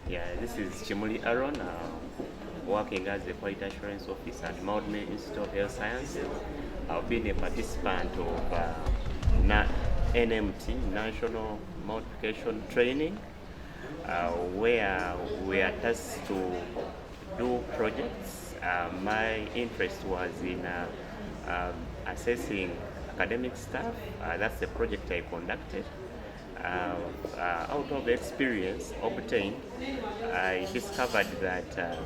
Yeah, this is Chimuli Aaron, working as a Quality Assurance Officer at Mount May Institute of Health Sciences. I've been a participant of NMT, National Multiplication Training, where we are tasked to do projects. My interest was in assessing academic staff. That's the project I conducted. Out of experience obtained, I discovered that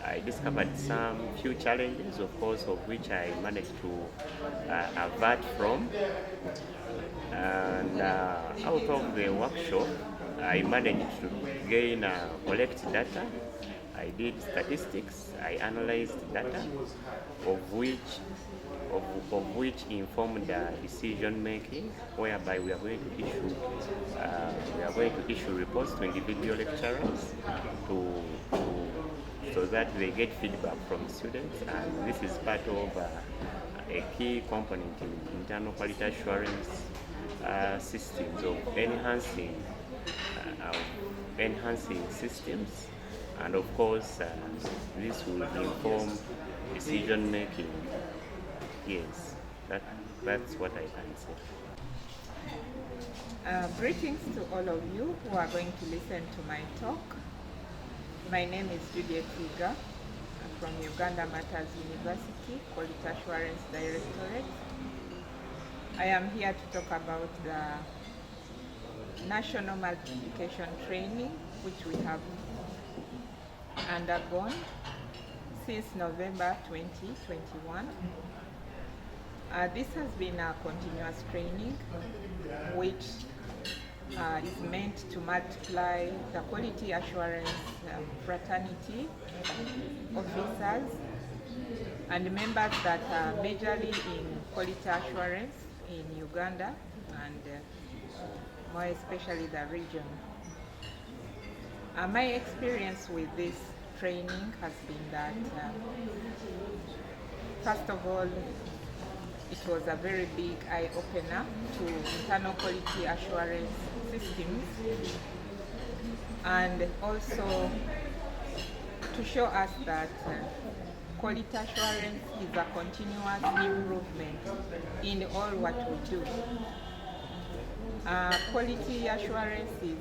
I discovered some few challenges, of course, of which I managed to avert from. And out of the workshop, I managed to gain collect data. I did statistics. I analyzed data, of which informed decision making, whereby we are going to issue reports to individual lecturers so that they get feedback from students, and this is part of a key component in internal quality assurance systems of enhancing systems, and of course this will inform decision making. Yes, that's what I can say. Greetings to all of you who are going to listen to my talk. My name is Juliet Wiga from Uganda Matters University, Quality Assurance Directorate. I am here to talk about the National Multiplication Training, which we have undergone since November 2021. This has been a continuous training which is meant to multiply the quality assurance fraternity officers and members that are majorly in quality assurance in Uganda and more especially the region. My experience with this training has been that first of all, it was a very big eye-opener to internal quality assurance systems, and also to show us that quality assurance is a continuous improvement in all what we do. Quality assurance is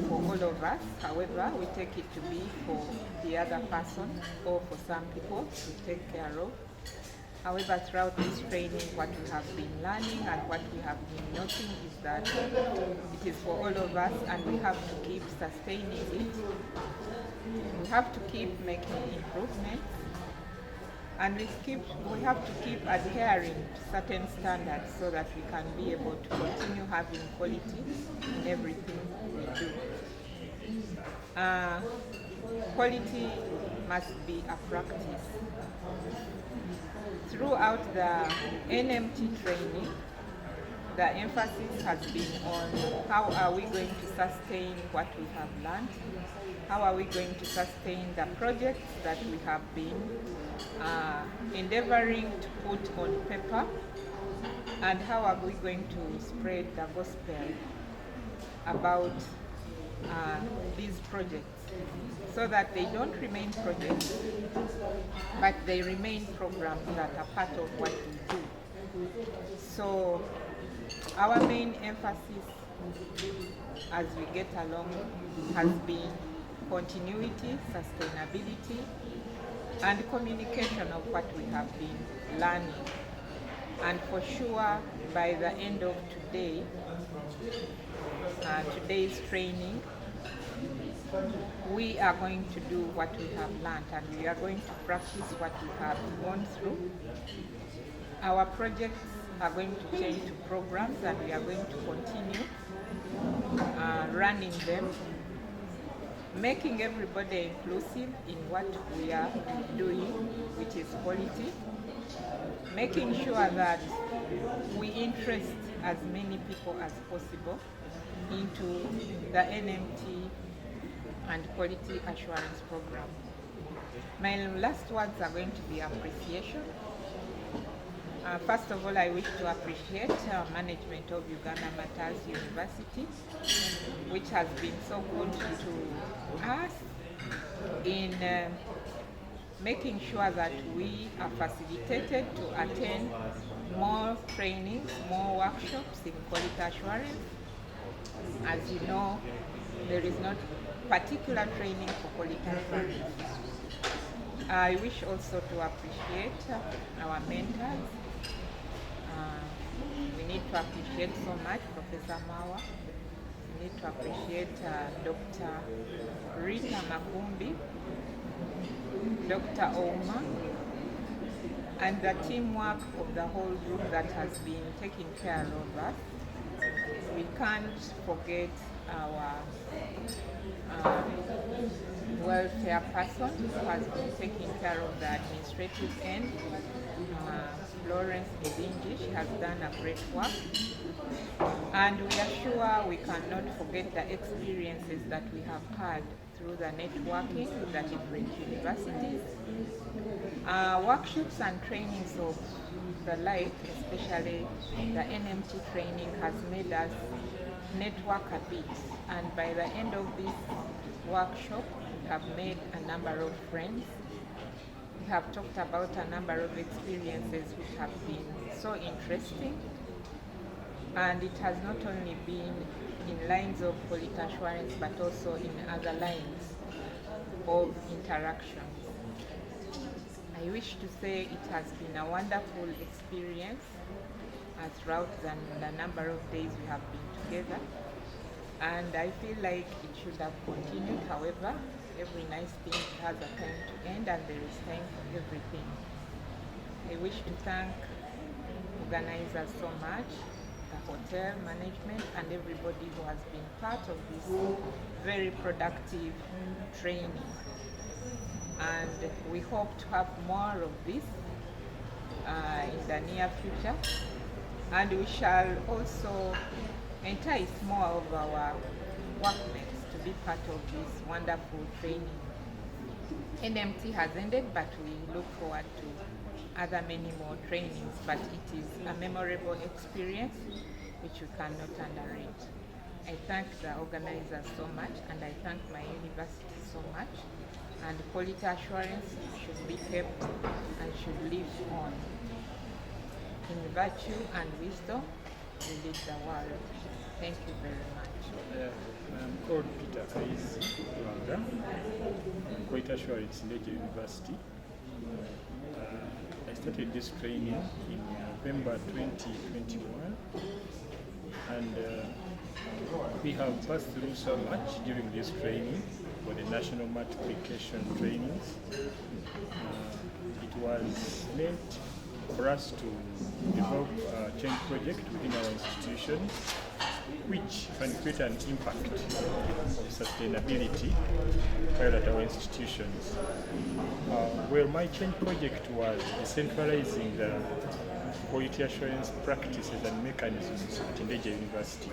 for all of us. However, we take it to be for the other person or for some people to take care of. However, throughout this training, what we have been learning and what we have been noting is that it is for all of us, and we have to keep sustaining it. We have to keep making improvements, and we have to keep adhering to certain standards so that we can be able to continue having quality in everything we do. Quality must be a practice. Throughout the NMT training, the emphasis has been on how are we going to sustain what we have learned, how are we going to sustain the projects that we have been endeavoring to put on paper, and how are we going to spread the gospel about these projects so that they don't remain projects, but they remain programs that are part of what we do. So our main emphasis as we get along has been continuity, sustainability, and communication of what we have been learning. And for sure, by the end of today's training, we are going to do what we have learned, and we are going to practice what we have gone through. Our projects are going to change to programs, and we are going to continue running them, making everybody inclusive in what we are doing, which is quality, making sure that we interest as many people as possible into the NMT and quality assurance program. My last words are going to be appreciation. First of all, I wish to appreciate management of Uganda Matters University, which has been so good to us in making sure that we are facilitated to attend more trainings, more workshops in quality assurance. As you know, there is not particular training for quality assurance. I wish also to appreciate our mentors. We need to appreciate so much Professor Mawa. We need to appreciate Dr. Rita Magumbi, Dr. Oma, and the teamwork of the whole group that has been taking care of us. We can't forget our welfare person who has been taking care of the administrative end. Florence Edinji, she has done a great work. And we are sure we cannot forget the experiences that we have had through the networking with the different universities. Workshops and trainings of the like, especially the NMT training, has made us network a bit. And by the end of this workshop, we have made a number of friends. We have talked about a number of experiences which have been so interesting. And it has not only been in lines of quality assurance, but also in other lines of interactions. I wish to say it has been a wonderful experience throughout the number of days we have been together. And I feel like it should have continued. However, every nice thing has a time to end, and there is time for everything. I wish to thank organizers so much, the hotel management, and everybody who has been part of this very productive training. And we hope to have more of this in the near future. And we shall also entice more of our workmates to be part of this wonderful training. NMT has ended, but we look forward to many more trainings, but it is a memorable experience which we cannot underrate. I thank the organizers so much, and I thank my university so much. And quality assurance should be kept and should live on. In virtue and wisdom, we lead the world. Thank you very much. I'm called Peter Kaizi Uganda, quality assurance in Leger University. I started this training in November 2021, and we have passed through so much during this training for the national multiplication trainings. It was meant for us to develop a change project within our institution, which can create an impact of sustainability while at our institutions. Well, my change project was decentralizing the quality assurance practices and mechanisms at Ndege University.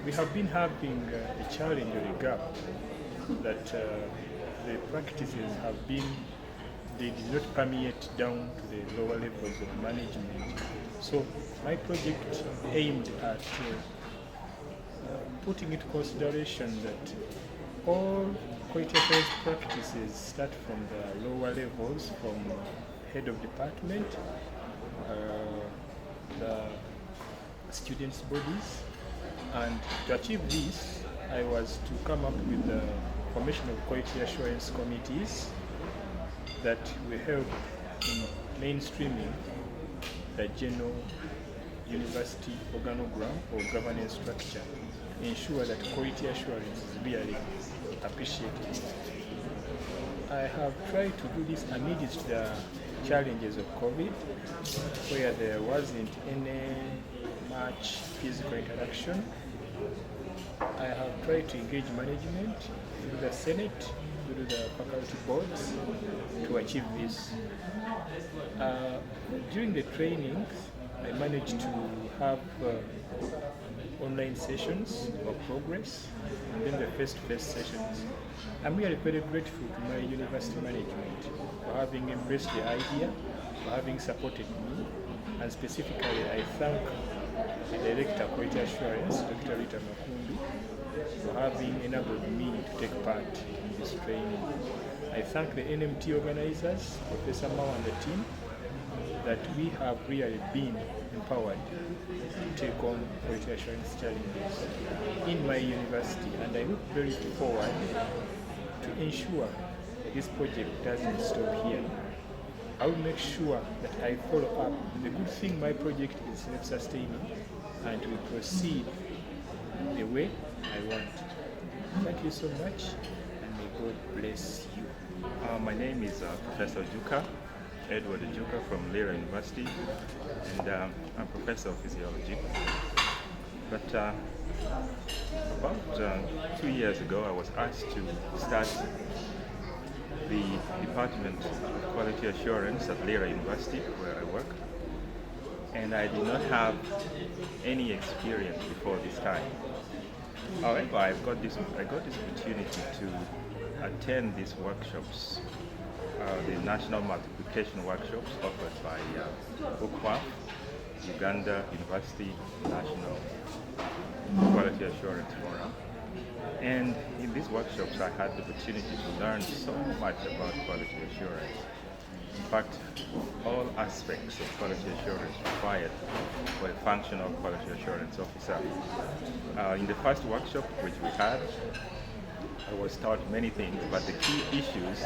We have been having a challenge or a gap that the practices have been, they did not permeate down to the lower levels of management. So my project aimed at putting into consideration that all quality assurance practices start from the lower levels, from head of department, the students' bodies, and to achieve this, I was to come up with the formation of quality assurance committees that will help in mainstreaming the general university organogram or governance structure, ensure that quality assurance is really appreciated. I have tried to do this amidst the challenges of COVID, where there wasn't any much physical interaction. I have tried to engage management through the Senate, through the faculty boards to achieve this. During the trainings, I managed to have online sessions of progress and then the face-to-face sessions. I'm really very grateful to my university management for having embraced the idea, for having supported me, and specifically I thank the Director of Quality Assurance, Dr. Rita Makumbi, for having enabled me to take part in this training. I thank the NMT organizers, Professor Mao and the team, that we have really been empowered to take on quality assurance challenges in my university, and I look very forward to ensure that this project doesn't stop here. I will make sure that I follow up. The good thing, my project is self-sustaining and will proceed the way I want. Thank you so much, and may God bless you. My name is Professor Juka, Edward Juka from Lira University, and I'm Professor of Physiology. But about 2 years ago, I was asked to start the Department of Quality Assurance at Lira University, where I work. And I did not have any experience before this time. However, I got this opportunity to attend these workshops, the national multiplication workshops offered by UUQAF, Uganda University National Quality Assurance Forum. And in these workshops, I had the opportunity to learn so much about quality assurance. In fact, all aspects of quality assurance required for a functional quality assurance officer. In the first workshop which we had, I was taught many things, but the key issues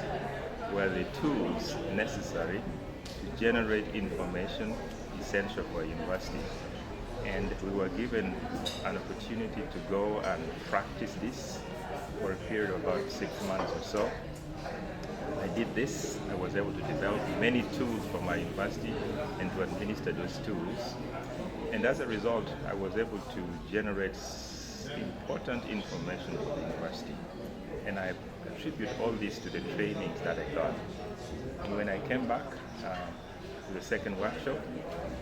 were the tools necessary to generate information essential for a university. And we were given an opportunity to go and practice this for a period of about 6 months or so. I did this. I was able to develop many tools for my university and to administer those tools. And as a result, I was able to generate important information for the university. And I attribute all this to the trainings that I got. And when I came back to the second workshop,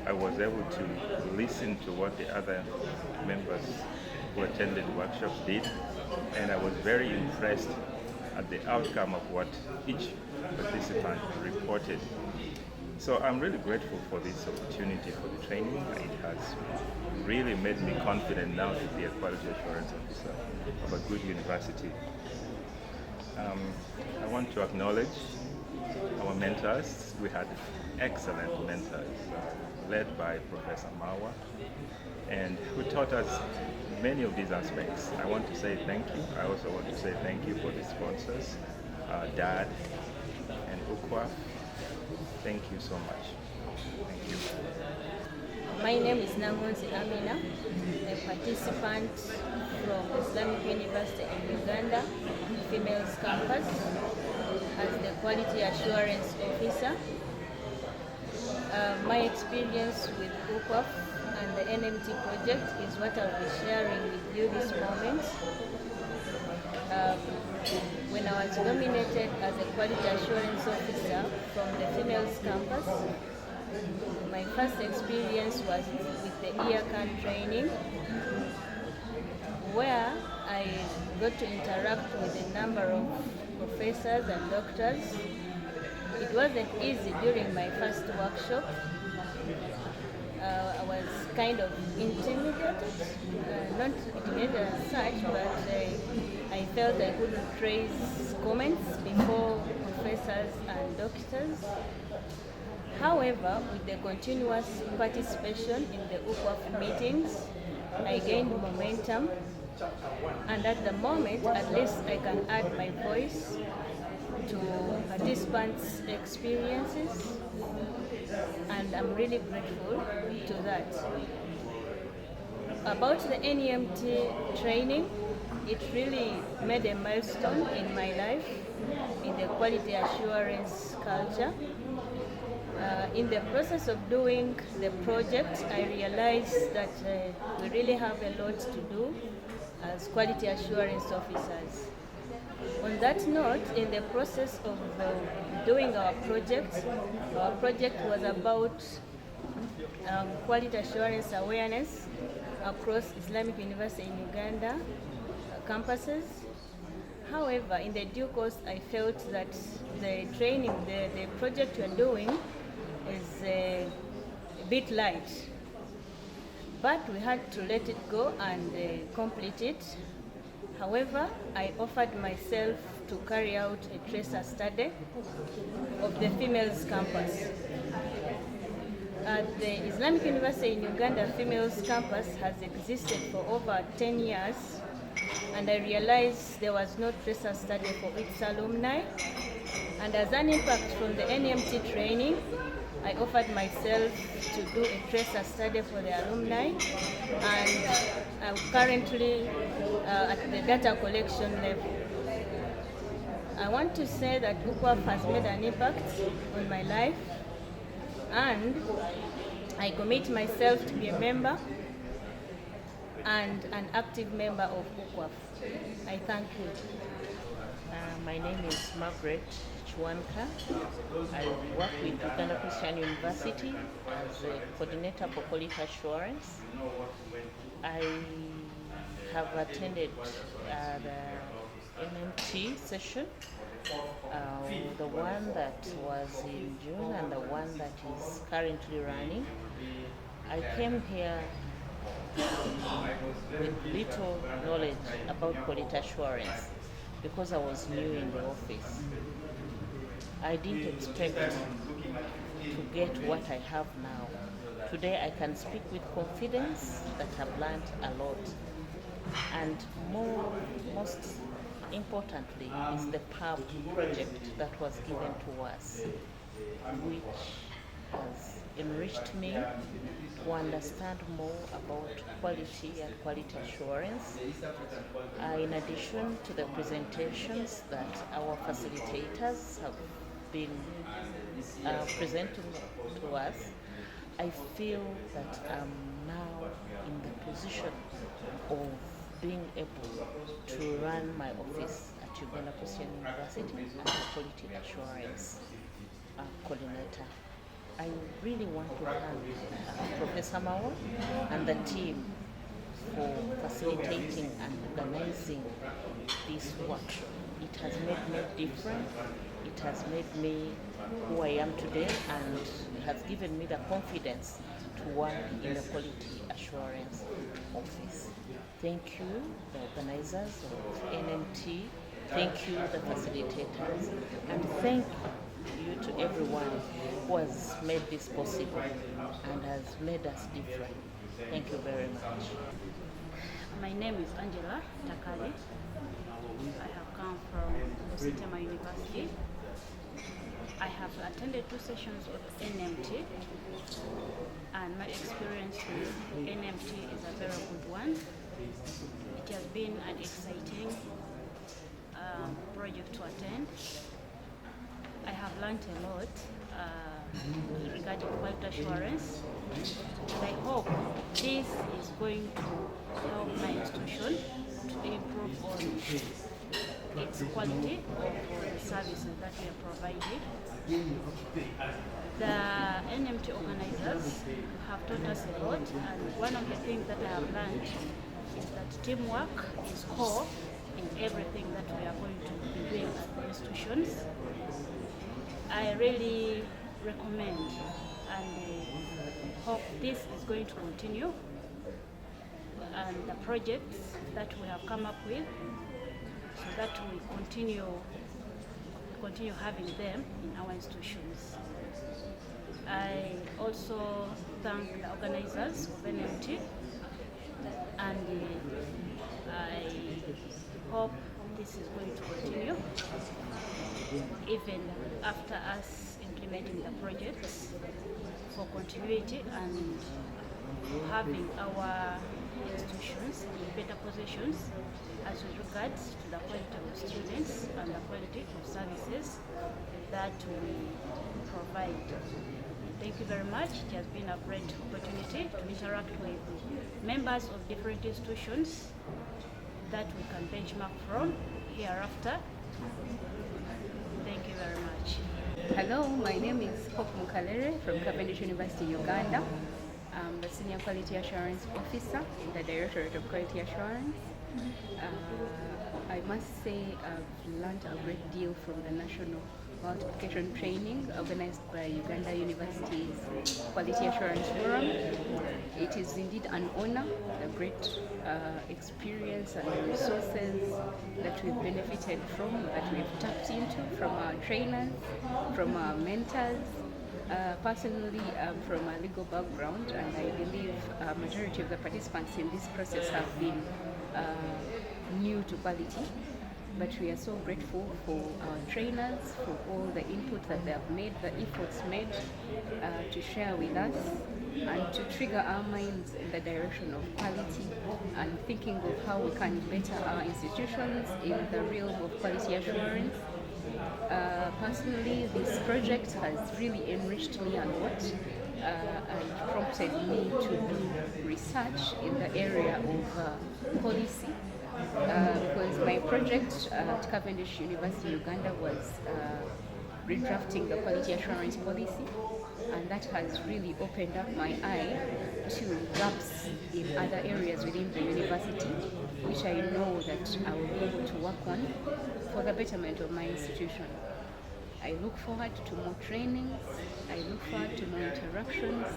I was able to listen to what the other members who attended the workshops did, and I was very impressed at the outcome of what each participant reported. So I'm really grateful for this opportunity for the training. It has really made me confident now to be a quality assurance officer of a good university. I want to acknowledge our mentors. We had excellent mentors led by Professor Mawa, and who taught us many of these aspects. I want to say thank you. I also want to say thank you for the sponsors, DAAD and UUQAF. Thank you so much. Thank you. My name is Nangonzi Amina, a participant from Islamic University in Uganda, females campus, as the Quality Assurance Officer. My experience with UUQAF and the NMT project is what I'll be sharing with you this moment. When I was nominated as a Quality Assurance Officer from the females campus, my first experience was with the EACAN training, where I got to interact with a number of professors and doctors. It wasn't easy during my first workshop. I was kind of intimidated, not intimidated as such, but I felt I couldn't raise comments before professors and doctors. However, with the continuous participation in the UUQAF meetings, I gained momentum, and at the moment, at least I can add my voice to participants' experiences, and I'm really grateful to that. About the NMT training, it really made a milestone in my life in the quality assurance culture. In the process of doing the project, I realized that we really have a lot to do as quality assurance officers. On that note, in the process of doing our project was about quality assurance awareness across Islamic University in Uganda campuses. However, in the due course, I felt that the training, the project we're doing is a bit light. But we had to let it go and complete it. However, I offered myself to carry out a tracer study of the females campus. At the Islamic University in Uganda, females campus has existed for over 10 years, and I realized there was no tracer study for its alumni. And as an impact from the NMT training, I offered myself to do a tracer study for the alumni, and I'm currently at the data collection level. I want to say that UUQAF has made an impact on my life, and I commit myself to be a member and an active member of UUQAF. I thank you. My name is Margaret Chwanka. I work with Uganda Christian University as a coordinator for quality assurance. I have attended the NMT session, the one that was in June and the one that is currently running. I came here with little knowledge about quality assurance because I was new in the office. I didn't expect to get what I have now. Today I can speak with confidence that I've learned a lot. And most importantly is the PAP project that was given to us, which has enriched me to understand more about quality and quality assurance. In addition to the presentations that our facilitators have been presenting to us, I feel that I'm now in the position of being able to run my office at Uganda Christian University as a quality assurance coordinator. I really want to thank Professor Mawa and the team for facilitating and organizing this workshop. It has made me different. It has made me who I am today, and has given me the confidence to work in the quality assurance office. Thank you, the organizers of NMT. Thank you, the facilitators, and thank you to everyone who has made this possible and has made us different. Thank you very much. My name is Angela Takali. I have come from Ositema University. I have attended 2 sessions of NMT, and my experience with NMT is a very good one. It has been an exciting project to attend. I have learned a lot regarding quality assurance, and I hope this is going to help my institution to improve on its quality of the services that we are providing. The NMT organizers have taught us a lot, and one of the things that I have learned is that teamwork is core in everything that we are going to be doing at the institutions. I really recommend and hope this is going to continue, and the projects that we have come up with, so that we continue having them in our institutions. I also thank the organizers of NMT, and I hope this is going to continue even after us implementing the projects, for continuity and having our institutions in better positions as regards to the quality of students and the quality of services that we provide. Thank you very much. It has been a great opportunity to interact with members of different institutions that we can benchmark from hereafter. Thank you very much. Hello, my name is Hope Mukalere from Cavendish University, Uganda. I'm the Senior Quality Assurance Officer in the Directorate of Quality Assurance. I must say I've learned a great deal from the National multiplication training organized by Uganda University's Quality Assurance Forum. It is indeed an honor, a great experience and resources that we've benefited from, that we've tapped into from our trainers, from our mentors. Personally, from a legal background, and I believe a majority of the participants in this process have been new to quality. But we are so grateful for our trainers, for all the input that they have made, the efforts made to share with us and to trigger our minds in the direction of quality and thinking of how we can better our institutions in the realm of quality assurance. Personally, this project has really enriched me a lot and prompted me to do research in the area of policy. Because my project at Cavendish University, Uganda was redrafting the quality assurance policy, and that has really opened up my eye to gaps in other areas within the university, which I know that I will be able to work on for the betterment of my institution. I look forward to more trainings, I look forward to more interactions.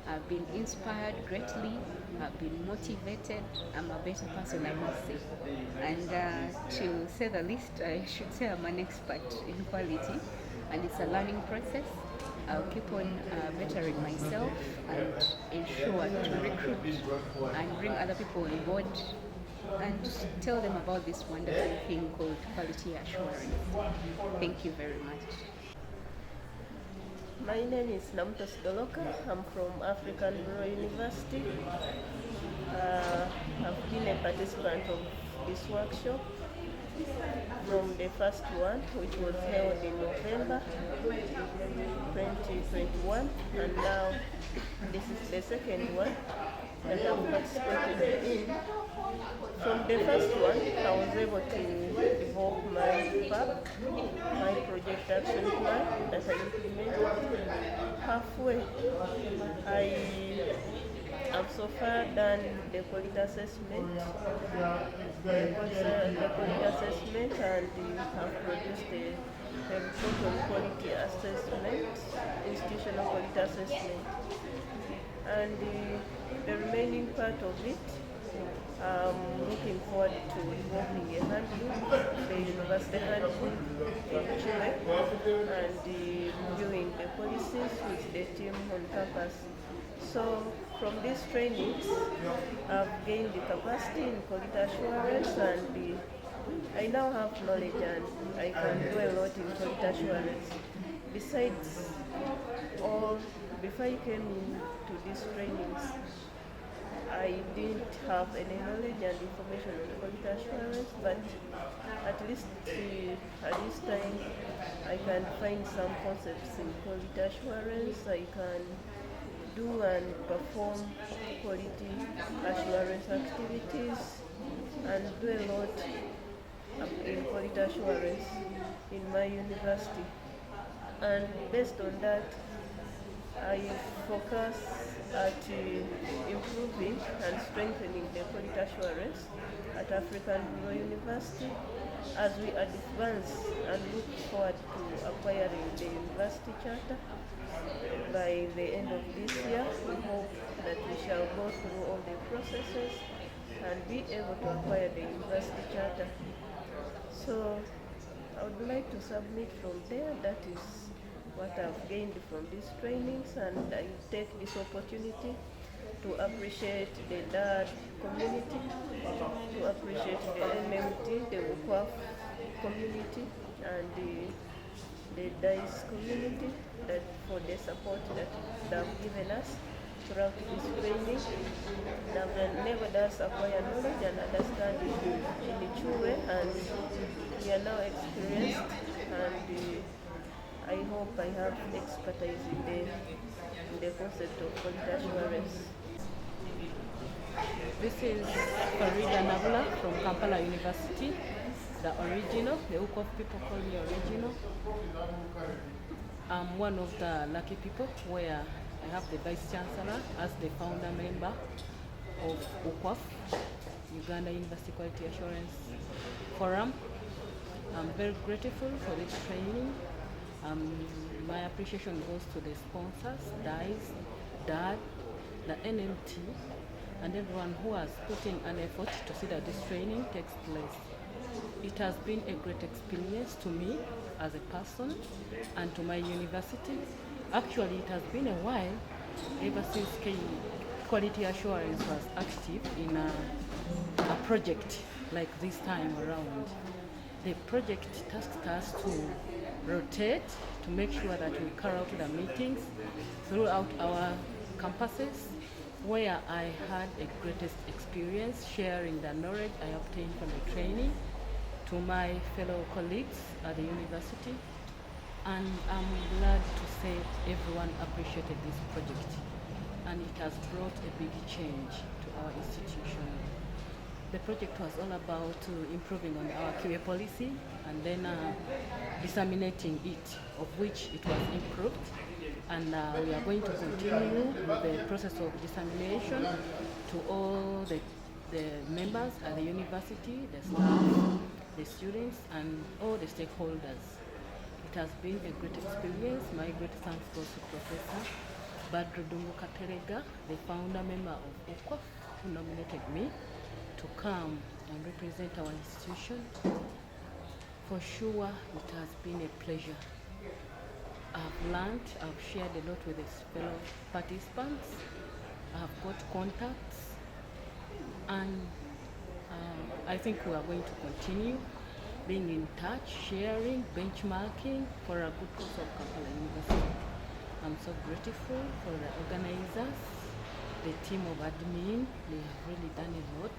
I've been inspired greatly, I've been motivated, I'm a better person, I must say. And to say the least, I should say I'm an expert in quality, and it's a learning process. I'll keep on bettering myself and ensure to recruit and bring other people on board and tell them about this wonderful thing called quality assurance. Thank you very much. My name is Namtos Doloka. I'm from African Rural University. I've been a participant of this workshop from the first one, which was held in November 2021, and now this is the second one that I've participated in. From the first one, I was able to develop my PAP, my project action plan that I implemented. Halfway, I have so far done the quality assessment, and have produced a report on quality assessment, institutional quality assessment. And the remaining part of it, I'm looking forward to developing a handbook, the university handbook in Chile, and reviewing the policies with the team on campus. So from these trainings, I've gained the capacity in quality assurance, and I now have knowledge and I can do a lot in quality assurance. Besides all, before I came into these trainings, I didn't have any knowledge and information on quality assurance, but at least at this time I can find some concepts in quality assurance. I can do and perform quality assurance activities and do a lot in quality assurance in my university. And based on that, I focus at improving and strengthening the quality assurance at African Rural University as we advance and look forward to acquiring the university charter. By the end of this year, we hope that we shall go through all the processes and be able to acquire the university charter. So I would like to submit from there. That is what I've gained from these trainings, and I take this opportunity to appreciate the DAAD community, to appreciate the NMT, the UUQAF community, and the DICE community that for the support that they have given us throughout this training. They have enabled us acquire knowledge and understanding in a true way, and we are now experienced, and I hope I have expertise in the concept of quality assurance. This is Farida Nabla from Kampala University, the original. The UUQAF people call me original. I'm one of the lucky people where I have the Vice Chancellor as the founder member of UUQAF, Uganda University Quality Assurance Forum. I'm very grateful for this training. My appreciation goes to the sponsors, DAAD, the NMT, and everyone who has put in an effort to see that this training takes place. It has been a great experience to me as a person and to my university. Actually, it has been a while ever since quality assurance was active in a project like this time around. The project tasked us to rotate to make sure that we carry out the meetings throughout our campuses, where I had a greatest experience sharing the knowledge I obtained from the training to my fellow colleagues at the university. And I'm glad to say everyone appreciated this project, and it has brought a big change to our institution. The project was all about improving on our QA policy and then disseminating it, of which it was improved. And we are going to continue with the process of dissemination to all the members at the university, the staff, the students, and all the stakeholders. It has been a great experience. My great thanks goes to Professor Badrudungu Katerega, the founder member of UUQAF, who nominated me to come and represent our institution. For sure, it has been a pleasure. I've learned, I've shared a lot with the fellow participants, I've got contacts, and I think we are going to continue being in touch, sharing, benchmarking for a good cause of Kampala University. I'm so grateful for the organizers, the team of admin. They have really done a lot.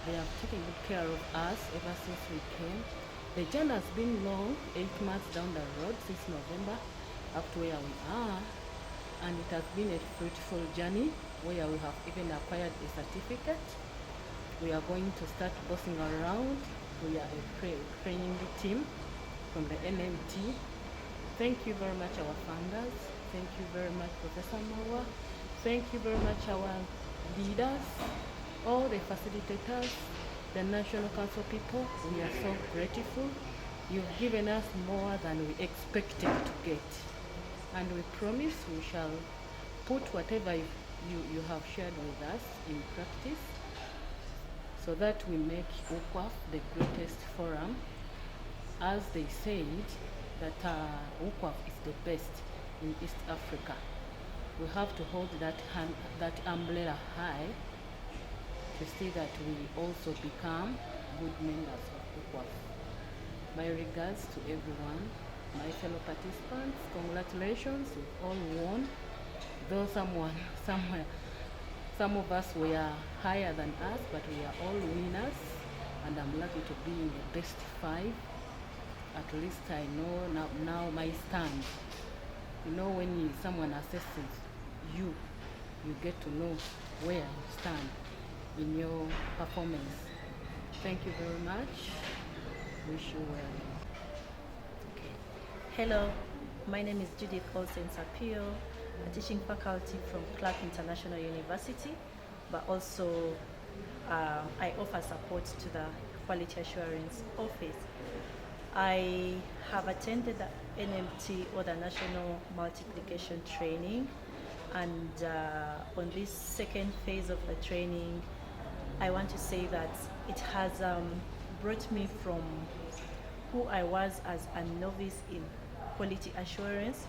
They have taken good care of us ever since we came. The journey has been long, 8 months down the road since November up to where we are, and it has been a fruitful journey where we have even acquired a certificate. We are going to start bossing around. We are a training team from the NMT. Thank you very much, our founders. Thank you very much, Professor Mawa. Thank you very much, our leaders, all the facilitators, the National Council people. We are so grateful. You've given us more than we expected to get. And we promise we shall put whatever you have shared with us in practice, so that we make UUQAF the greatest forum. As they said, that UUQAF is the best in East Africa. We have to hold that umbrella high to see that we also become good members of UUQAF. My regards to everyone, my fellow participants, congratulations, you've all won. Though some of us were higher than us, but we are all winners, and I'm lucky to be in the best 5. At least I know now my stand. You know, when someone assesses you, you get to know where you stand in your performance. Thank you very much. Wish you well. Hello, my name is Judith Olsen Sapio, a teaching faculty from Clark International University, but also I offer support to the Quality Assurance Office. I have attended the NMT, or the National Multiplication Training, and on this second phase of the training, I want to say that it has brought me from who I was as a novice in quality assurance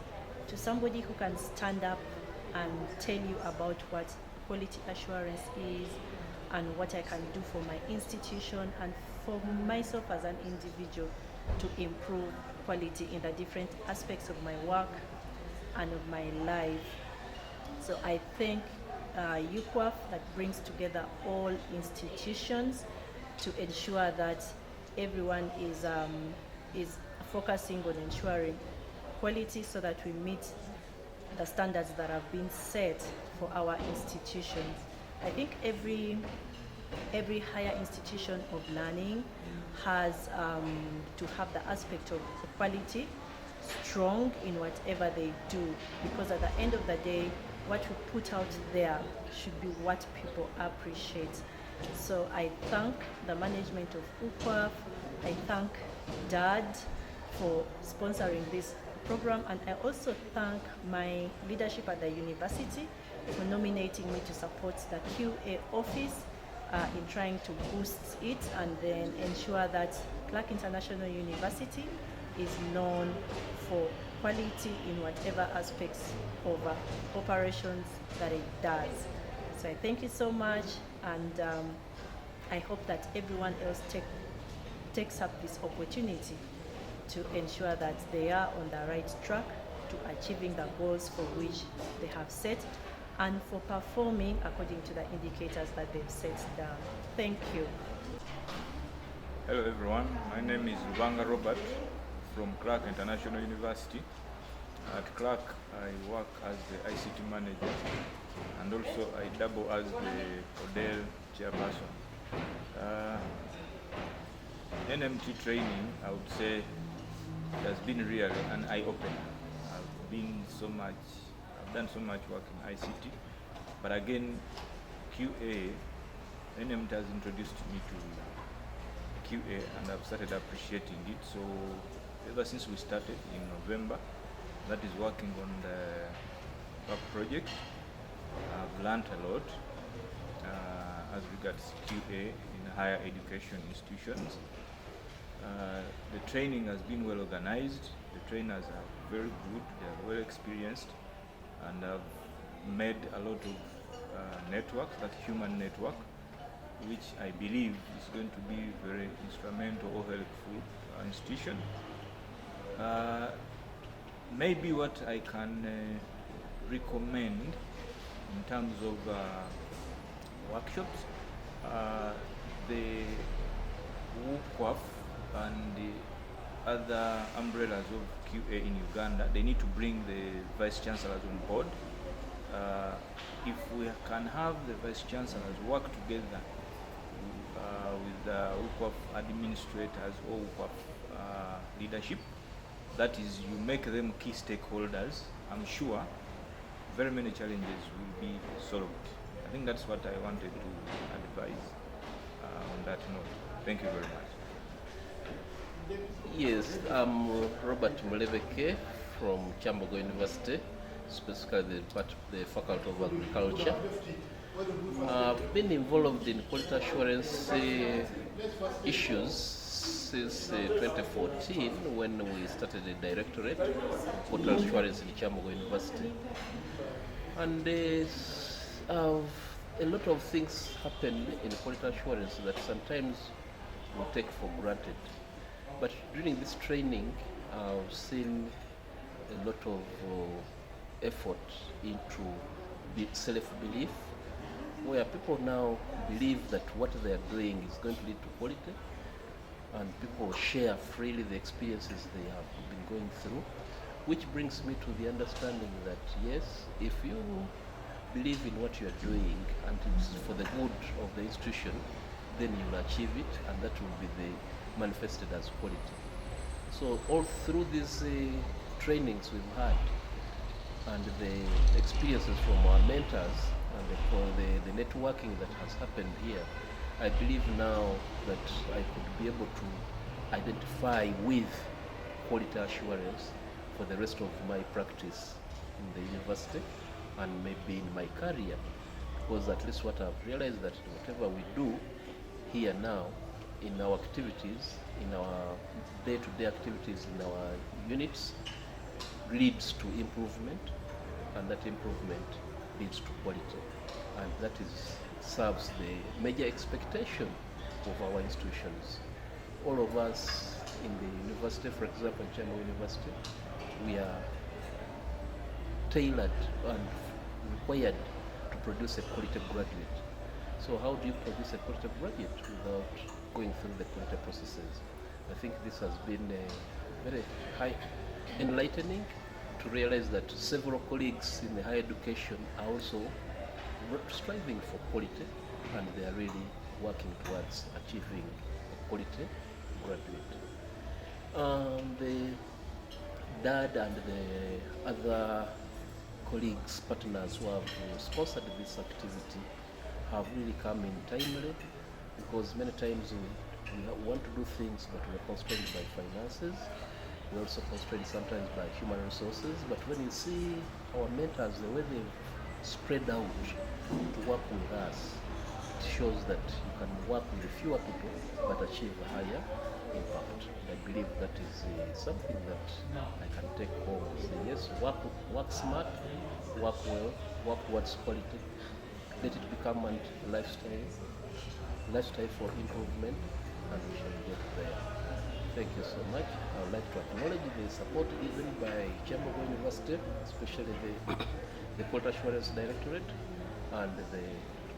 to somebody who can stand up and tell you about what quality assurance is and what I can do for my institution and for myself as an individual to improve quality in the different aspects of my work and of my life. So I thank UUQAF that brings together all institutions to ensure that everyone is focusing on ensuring quality so that we meet the standards that have been set for our institutions. I think every higher institution of learning has to have the aspect of quality strong in whatever they do, because at the end of the day, what we put out there should be what people appreciate. So I thank the management of UUQAF, I thank DAAD for sponsoring this program, and I also thank my leadership at the university for nominating me to support the QA office in trying to boost it and then ensure that Clark International University is known for quality in whatever aspects of operations that it does. So I thank you so much, and I hope that everyone else takes up this opportunity to ensure that they are on the right track to achieving the goals for which they have set and for performing according to the indicators that they've set down. Thank you. Hello everyone, my name is Rubanga Robert from Clark International University. At Clark, I work as the ICT manager, and also I double as the Odell chairperson. NMT training, I would say, has been really an eye-opener. I've done so much work in ICT, but again, QA, NMT has introduced me to QA, and I've started appreciating it. So ever since we started in November, that is working on the PAP project, I've learned a lot as regards QA in higher education institutions. The training has been well organized. The trainers are very good, they are well experienced, and have made a lot of networks, that human network, which I believe is going to be very instrumental or helpful to our institution. Maybe what I can recommend in terms of workshops, the UUQAF and the other umbrellas of QA in Uganda, they need to bring the vice chancellors on board. If we can have the vice chancellors work together with the UUQAF administrators or UUQAF leadership, that is, you make them key stakeholders, I'm sure very many challenges will be solved. I think that's what I wanted to advise on that note. Thank you very much. Yes, I'm Robert Muleveke from Chambogo University, specifically the Faculty of Agriculture. I've been involved in quality assurance issues since 2014 when we started the directorate of quality assurance in Chambogo University. And a lot of things happen in quality assurance that sometimes we take for granted. But during this training, I've seen a lot of effort into self-belief, where people now believe that what they are doing is going to lead to quality, and people share freely the experiences they have been going through, which brings me to the understanding that yes, if you believe in what you are doing and it's for the good of the institution, then you'll achieve it, and that will be manifested as quality. So all through these trainings we've had and the experiences from our mentors and the networking that has happened here, I believe now that I could be able to identify with quality assurance for the rest of my practice in the university and maybe in my career, because at least what I've realized that whatever we do here now in our activities, in our day-to-day activities in our units, leads to improvement, and that improvement leads to quality, and that serves the major expectation of our institutions. All of us in the university, for example, Chambogo University, we are tailored and required to produce a quality graduate. So how do you produce a quality graduate without going through the quality processes? I think this has been very enlightening to realize that several colleagues in the higher education are also striving for quality, and they are really working towards achieving a quality graduate. The DAAD and the other colleagues, partners who have sponsored this activity have really come in timely, because many times we want to do things but we are constrained by finances, We're also constrained sometimes by human resources, but when you see our mentors, the way they've spread out to work with us, it shows that you can work with fewer people but achieve a higher impact. I believe that is something that I can take home and say, yes, work smart, work well, work towards quality, let it become a lifestyle for improvement, and we shall get there. Thank you so much. I would like to acknowledge the support given by Kyambogo University, especially the Quality Assurance Directorate and the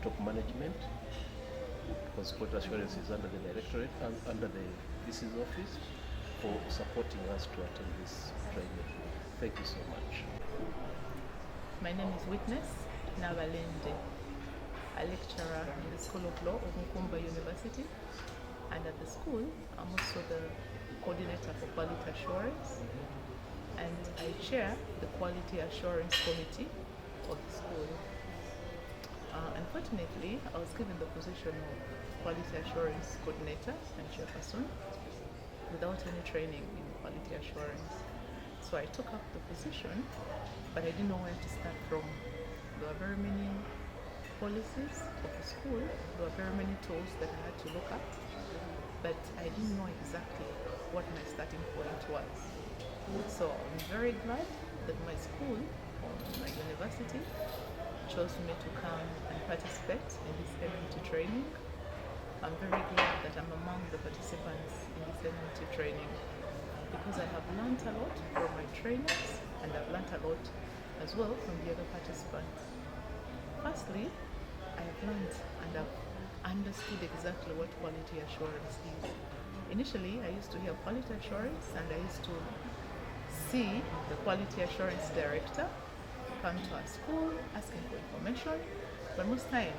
top management, because Quality Assurance is under the Directorate and under the VC's office, for supporting us to attend this training. Thank you so much. My name is Witness Nabalende, a lecturer in the School of Law of Mukumba University, and at the school I'm also the coordinator for quality assurance, and I chair the quality assurance committee of the school. Unfortunately, I was given the position of quality assurance coordinator and chairperson without any training in quality assurance. So I took up the position, but I didn't know where to start from. There were very many policies of the school, there were very many tools that I had to look at, but I didn't know exactly what my starting point was. So I'm very glad that my school, or my university, chose me to come and participate in this NMT training. I'm very glad that I'm among the participants in this NMT training, because I have learned a lot from my trainers, and I've learned a lot as well from the other participants. Firstly, I have learned and I've understood exactly what quality assurance is. Initially, I used to hear quality assurance and I used to see the quality assurance director come to our school asking for information, but most times,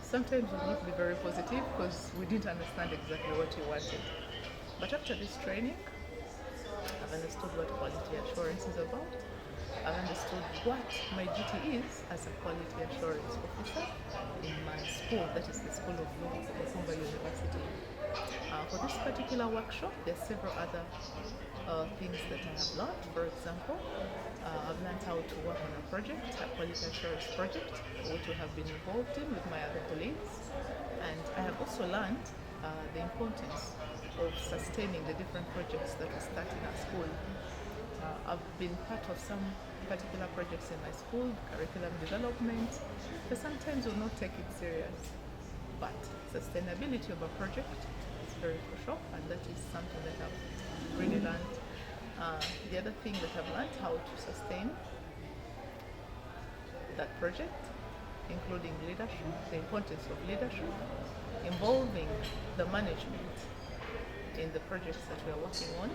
sometimes it would not be very positive because we didn't understand exactly what he wanted. But after this training, I've understood what quality assurance is about. I've understood what my duty is as a quality assurance officer in my school, that is the School of Law of Mukumba University. For this particular workshop, there are several other things that I have learned. For example, I've learned how to work on a project, a quality assurance project, which we have been involved in with my other colleagues. And I have also learned the importance of sustaining the different projects that we start in our school. I've been part of some particular projects in my school, curriculum development, but sometimes we'll not take it serious. But sustainability of a project is very crucial, and that is something that I've really learned. The other thing that I've learned, how to sustain that project, including leadership, the importance of leadership, involving the management in the projects that we are working on.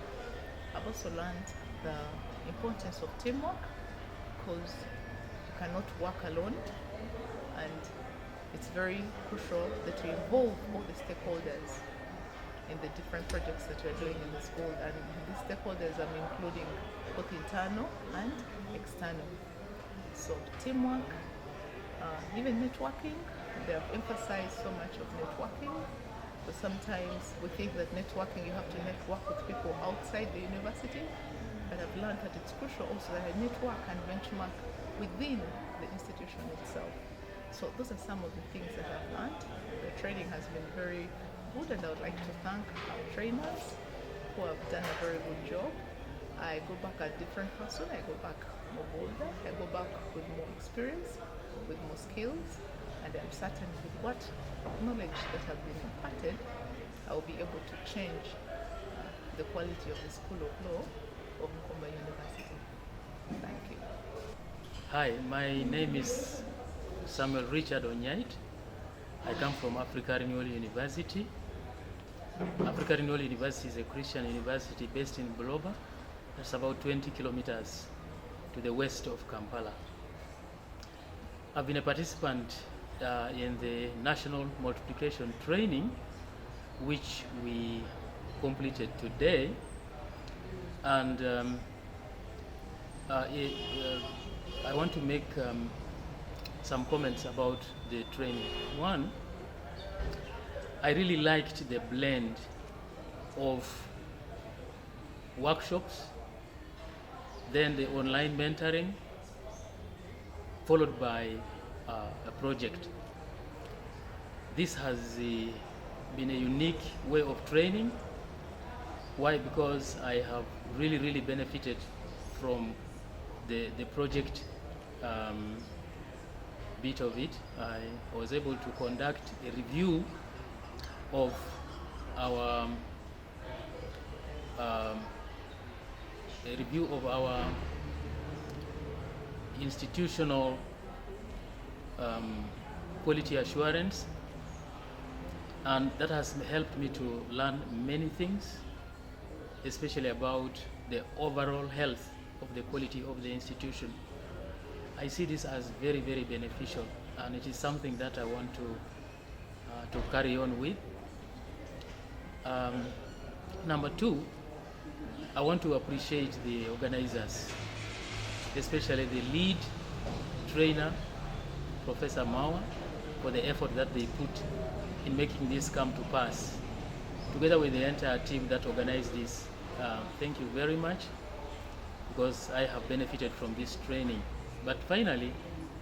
I've also learned the importance of teamwork, because you cannot work alone, and it's very crucial that you involve all the stakeholders in the different projects that we're doing in the school. And these stakeholders, I'm including both internal and external. So teamwork, even networking, they have emphasized so much of networking. But sometimes we think that networking, you have to network with people outside the university. But I've learned that it's crucial also that I network and benchmark within the institution itself. So those are some of the things that I've learned. The training has been very good, and I would like to thank our trainers who have done a very good job. I go back a different person, I go back more bolder, I go back with more experience, with more skills, and I'm certain with what knowledge that have been imparted, I will be able to change the quality of the School of Law of Mukumba University. Thank you. Hi, my name is Samuel Richard Onyait. I come from Africa Renewal University. Africa Renewal University is a Christian university based in Buloba. That's about 20 kilometers to the west of Kampala. I've been a participant in the National Multiplication Training, which we completed today. And I want to make some comments about the training. One, I really liked the blend of workshops, then the online mentoring, followed by a project. This has been a unique way of training. Why? Because I have really benefited from the project bit of it. I was able to conduct a review of our institutional quality assurance, and that has helped me to learn many things, especially about the overall health of the quality of the institution. I see this as very beneficial, and it is something that I want to carry on with. Number two, I want to appreciate the organizers, especially the lead trainer, Professor Mawa, for the effort that they put in making this come to pass, together with the entire team that organized this. Thank you very much, because I have benefited from this training. But finally,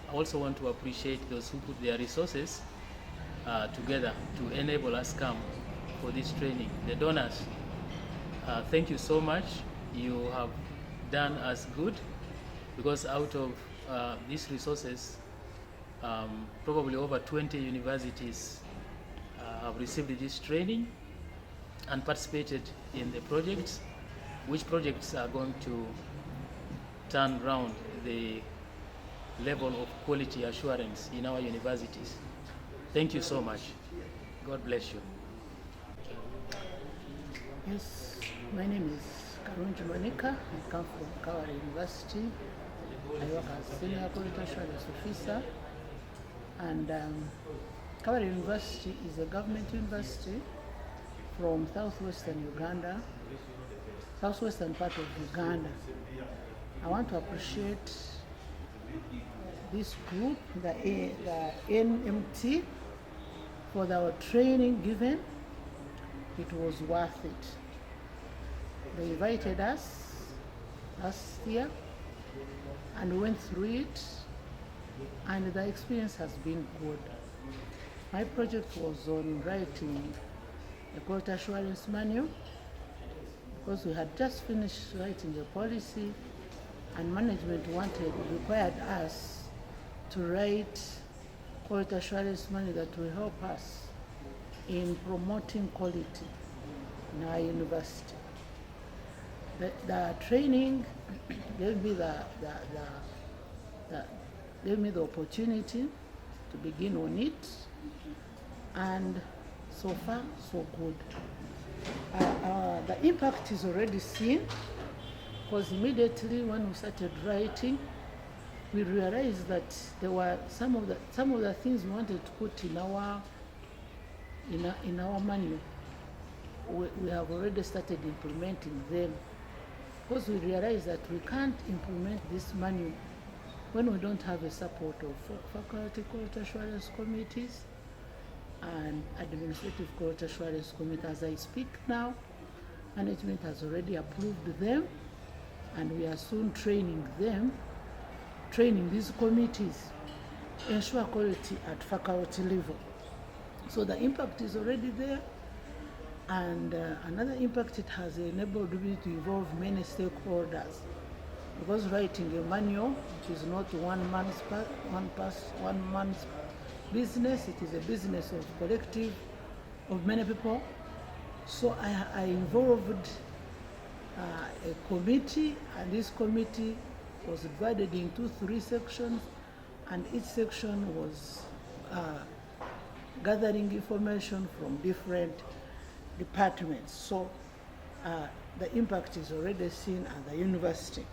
I also want to appreciate those who put their resources together to enable us come for this training. The donors, thank you so much. You have done us good, because out of these resources, probably over 20 universities have received this training and participated in the projects, which projects are going to turn around the level of quality assurance in our universities. Thank you so much. God bless you. Yes, my name is Karunji Monica. I come from Kawara University. I work as Senior Quality Assurance Officer. And Kawara University is a government university from southwestern Uganda, southwestern part of Uganda. I want to appreciate this group, the NMT, for our training given. It was worth it. They invited us last year and we went through it, and the experience has been good. My project was on writing a quality assurance manual, because we had just finished writing the policy, and management required us to write quality assurance manual that will help us in promoting quality in our university. The training gave me the opportunity to begin on it, and so far so good. The impact is already seen, because immediately when we started writing, we realized that there were some of the things we wanted to put in our manual. We have already started implementing them, because we realized that we can't implement this manual when we don't have a support of faculty quality assurance committees and administrative quality assurance committee. As I speak now, management has already approved them, and we are soon training these committees, ensure quality at faculty level. So the impact is already there, and another impact, it has enabled me to involve many stakeholders, because writing a manual, it is not one man's business. It is a business of collective, of many people. So I involved a committee, and this committee was divided into 3 sections, and each section was gathering information from different departments. So the impact is already seen at the university.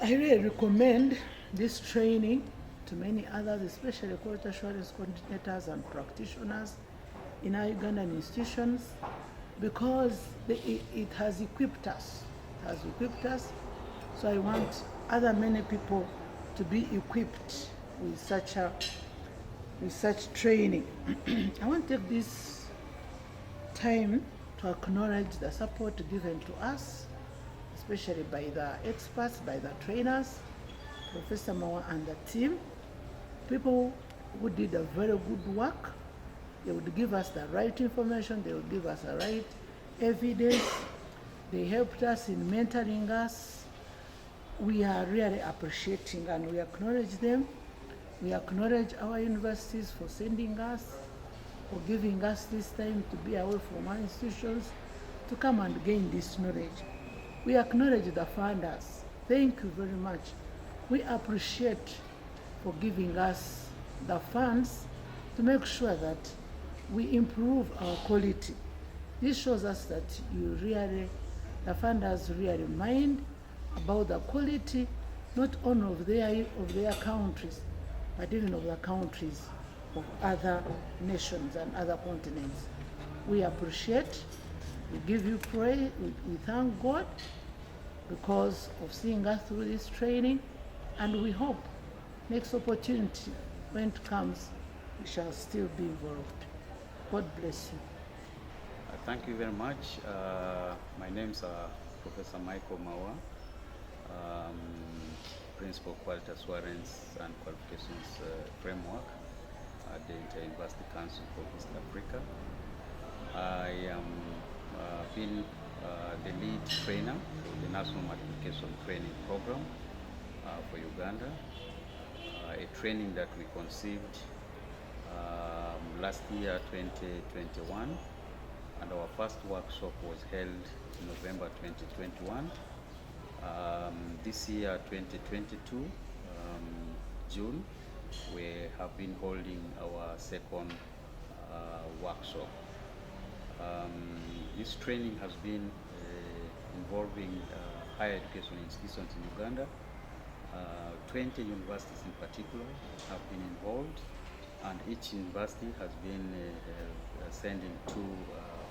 I really recommend this training to many others, especially quality assurance coordinators and practitioners in our Ugandan institutions, because it has equipped us. So I want many people to be equipped with such training. I want to take this time to acknowledge the support given to us, especially by the experts, by the trainers, Professor Mawa and the team, people who did a very good work. They would give us the right information, they would give us the right evidence. They helped us in mentoring us. We are really appreciating and we acknowledge them. We acknowledge our universities for sending us, for giving us this time to be away from our institutions, to come and gain this knowledge. We acknowledge the funders. Thank you very much. We appreciate for giving us the funds to make sure that we improve our quality. This shows us that the funders really mind about the quality, not only of their countries, but even of the countries of other nations and other continents. We appreciate, we give you praise, we thank God because of seeing us through this training, and we hope next opportunity, when it comes, we shall still be involved. God bless you. Thank you very much. My name is Professor Michael Mawa, Principal Quality Assurance and Qualifications Framework at the Inter-University Council for East Africa. I am been the lead trainer for the National Multiplication Training Program for Uganda, a training that we conceived last year, 2021, and our first workshop was held in November 2021. This year, 2022, June, we have been holding our second workshop. This training has been involving higher education institutions in Uganda. 20 universities in particular have been involved, and each university has been sending 2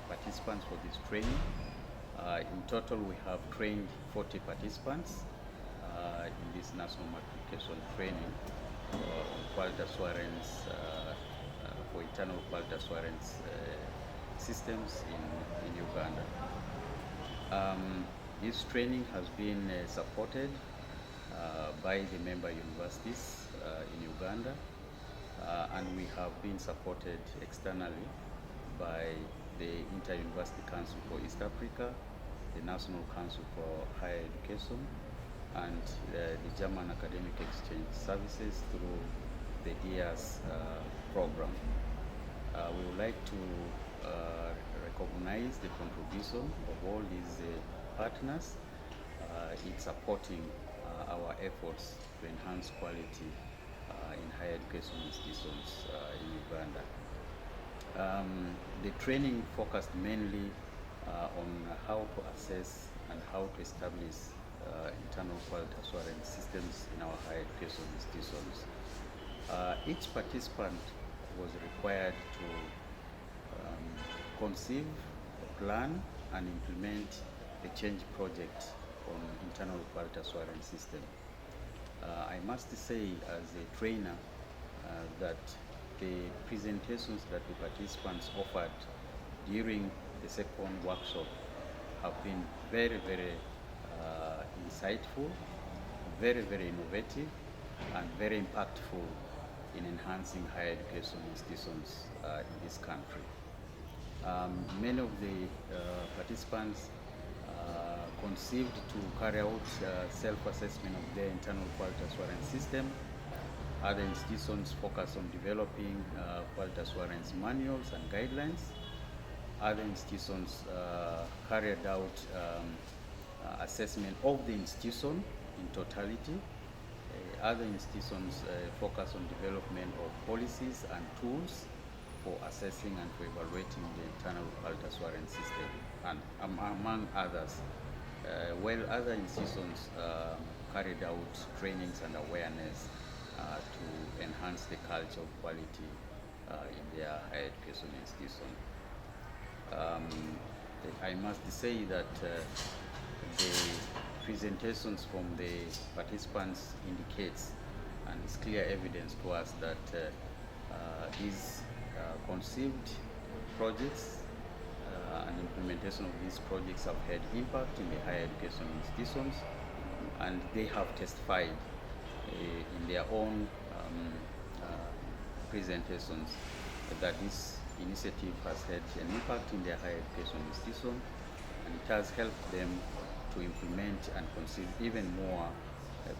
participants for this training. In total, we have trained 40 participants in this national multiplication training on quality assurance, for internal quality assurance systems in Uganda. This training has been supported by the member universities in Uganda, and we have been supported externally by the Inter-University Council for East Africa, the National Council for Higher Education, and the German Academic Exchange Services through the DAAD program. We would like to recognize the contribution of all these partners in supporting our efforts to enhance quality in higher education institutions in Uganda. The training focused mainly on how to assess and how to establish internal quality assurance systems in our higher education institutions. Each participant was required to conceive, plan, and implement a change project on internal quality assurance system. I must say, as a trainer, that the presentations that the participants offered during the second workshop have been very, very insightful, very, very innovative, and very impactful in enhancing higher education institutions in this country. Many of the participants conceived to carry out self-assessment of their internal quality assurance system. Other institutions focus on developing quality assurance manuals and guidelines. Other institutions carried out assessment of the institution in totality. Other institutions focus on development of policies and tools for assessing and for evaluating the internal quality assurance system, and among others. While other institutions carried out trainings and awareness to enhance the culture of quality in their higher education institution. I must say that the presentations from the participants indicates, and it's clear evidence to us that these conceived projects and implementation of these projects have had impact in the higher education institutions, and they have testified in their own presentations that this initiative has had an impact in their higher education institution, and it has helped them to implement and conceive even more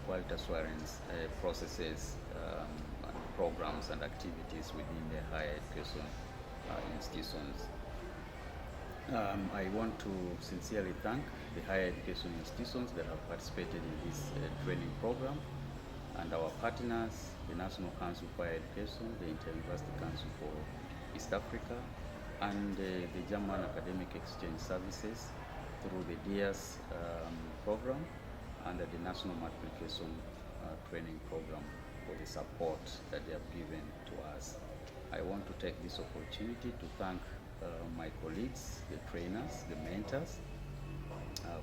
quality assurance processes and programs and activities within their higher education institutions. I want to sincerely thank the higher education institutions that have participated in this training program, and our partners, the National Council for Higher Education, the Inter-University Council for East Africa, and the German Academic Exchange Services through the DAAD program under the National Multiplication Training Program for the support that they have given to us. I want to take this opportunity to thank my colleagues, the trainers, the mentors,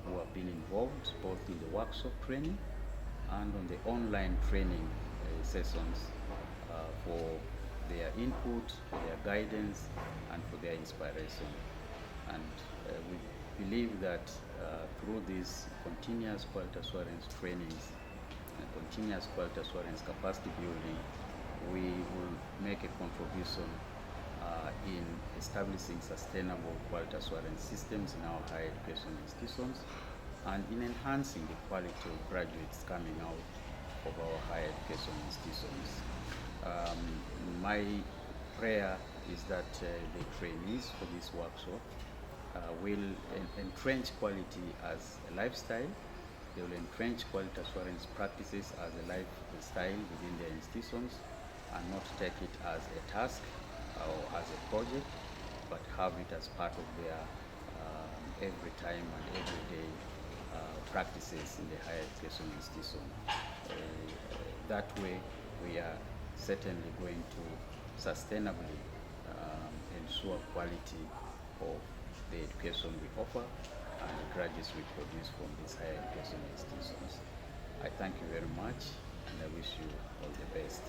who have been involved both in the workshop training and on the online training sessions for their input, their guidance, and for their inspiration. And we believe that through these continuous quality assurance trainings and continuous quality assurance capacity building, we will make a contribution in establishing sustainable quality assurance systems in our higher education institutions, and in enhancing the quality of graduates coming out of our higher education institutions. My prayer is that the trainees for this workshop will entrench quality as a lifestyle. They will entrench quality assurance practices as a lifestyle within their institutions, and not take it as a task or as a project, but have it as part of their every time and everyday practices in the higher education institution. That way, we are certainly going to sustainably ensure quality of the education we offer and the graduates we produce from these higher education institutions. I thank you very much, and I wish you all the best.